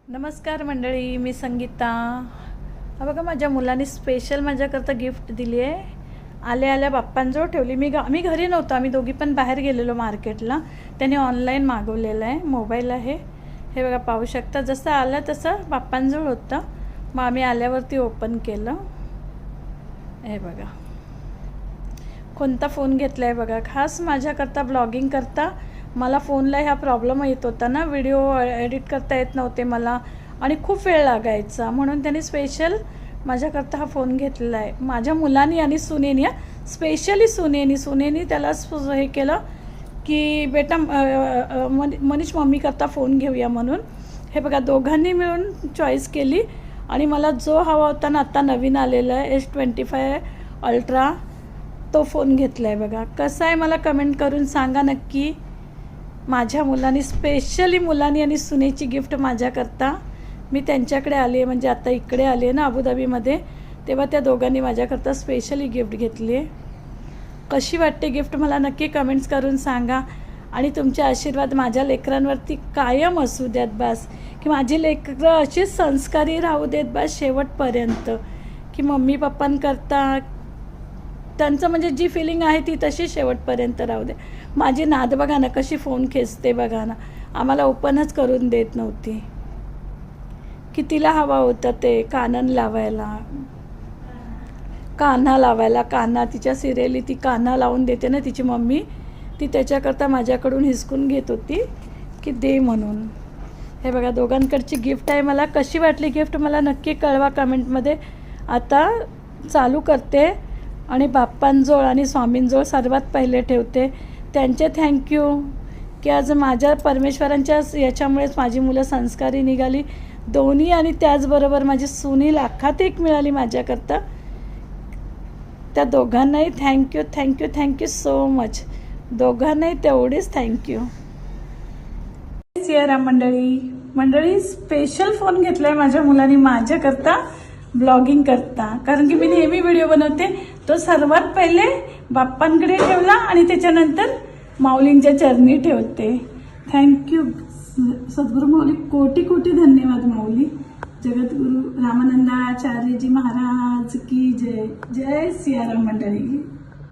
नमस्कार मंडळी, मी संगीता. हा बघा, माझ्या मुलांनी स्पेशल माझ्याकरता गिफ्ट दिली आहे. आल्या आल्या बाप्पांजवळ ठेवली. मी घरी नव्हतो, आम्ही दोघी पण बाहेर गेलेलो मार्केटला. त्याने ऑनलाईन मागवलेलं आहे, मोबाईल आहे. हे बघा, पाहू शकता. जसं आलं तसं बाप्पांजवळ होतं. मग आम्ही आल्यावरती ओपन केलं. हे बघा, कोणता फोन घेतला आहे बघा. खास माझ्याकरता ब्लॉगिंग करता. मला फोनला ह्या प्रॉब्लेम येत होता ना, व्हिडिओ एडिट करता येत नव्हते मला आणि खूप वेळ लागायचा. म्हणून त्यांनी स्पेशल माझ्याकरता हा फोन घेतलेला आहे. माझ्या मुलांनी आणि सुनेनी, स्पेशली सुनेनी त्याला हे केलं की बेटा मनीष मम्मीकरता फोन घेऊया म्हणून. हे बघा, दोघांनी मिळून चॉईस केली आणि मला जो हवा होता ना, आत्ता नवीन आलेला आहे S25 अल्ट्रा, तो फोन घेतला आहे बघा. कसा आहे मला कमेंट करून सांगा नक्की. माझ्या मुलांनी स्पेशली मुलांनी आणि सुनेची गिफ्ट माझ्याकरता. मी त्यांच्याकडे आली आहे, म्हणजे आता इकडे आली आहे ना अबुधाबीमध्ये, तेव्हा त्या दोघांनी माझ्याकरता स्पेशली गिफ्ट घेतली आहे. कशी वाटते गिफ्ट मला नक्की कमेंट्स करून सांगा. आणि तुमचे आशीर्वाद माझ्या लेकरांवरती कायम असू द्यात बस, की माझी लेकरं अशीच संस्कारी राहू देत बस शेवटपर्यंत, की मम्मी पप्पांकरता त्यांचं म्हणजे जी फिलिंग आहे ती तशी शेवटपर्यंत राहू दे. माझी नाद बघा ना कशी फोन खेचते बघा ना. आम्हाला ओपनच करून देत नव्हती, की तिला हवा होता ते कानन लावायला, कान्हा लावायला. कान्हा तिच्या सिरियली ती कान्हा लावून देते ना तिची मम्मी, ती त्याच्याकरता माझ्याकडून हिसकून घेत होती की दे म्हणून. हे बघा, दोघांकडची गिफ्ट आहे. मला कशी वाटली गिफ्ट मला नक्की कळवा कमेंटमध्ये. आता चालू करते आणि बाप्पांजवळ आणि स्वामींजवळ सर्वात पहिले ठेवते. त्यांचे थँक्यू, की आज माझ्या परमेश्वरांच्या याच्यामुळेच माझी मुलं संस्कारी निघाली दोन्ही, आणि त्याचबरोबर माझी सुनी लाखात एक मिळाली माझ्याकरता. त्या दोघांनाही thank you thank you thank you so much. दोघांनाही तेवढीच थँक्यू. सियाराम मंडळी, स्पेशल फोन घेतला आहे माझ्या मुलांनी माझ्याकरता ब्लॉगिंग करता. कारण की मी नेहमी व्हिडिओ बनवते, तो सर्वात पहिले बाप्पांकडे ठेवला आणि त्याच्यानंतर माऊलींच्या चरणी ठेवते. थँक्यू सद्गुरू माऊली, कोटी कोटी धन्यवाद माऊली. जगद्गुरु रामानंदाचार्यजी महाराज की जय. जय सियाराम मंडळी.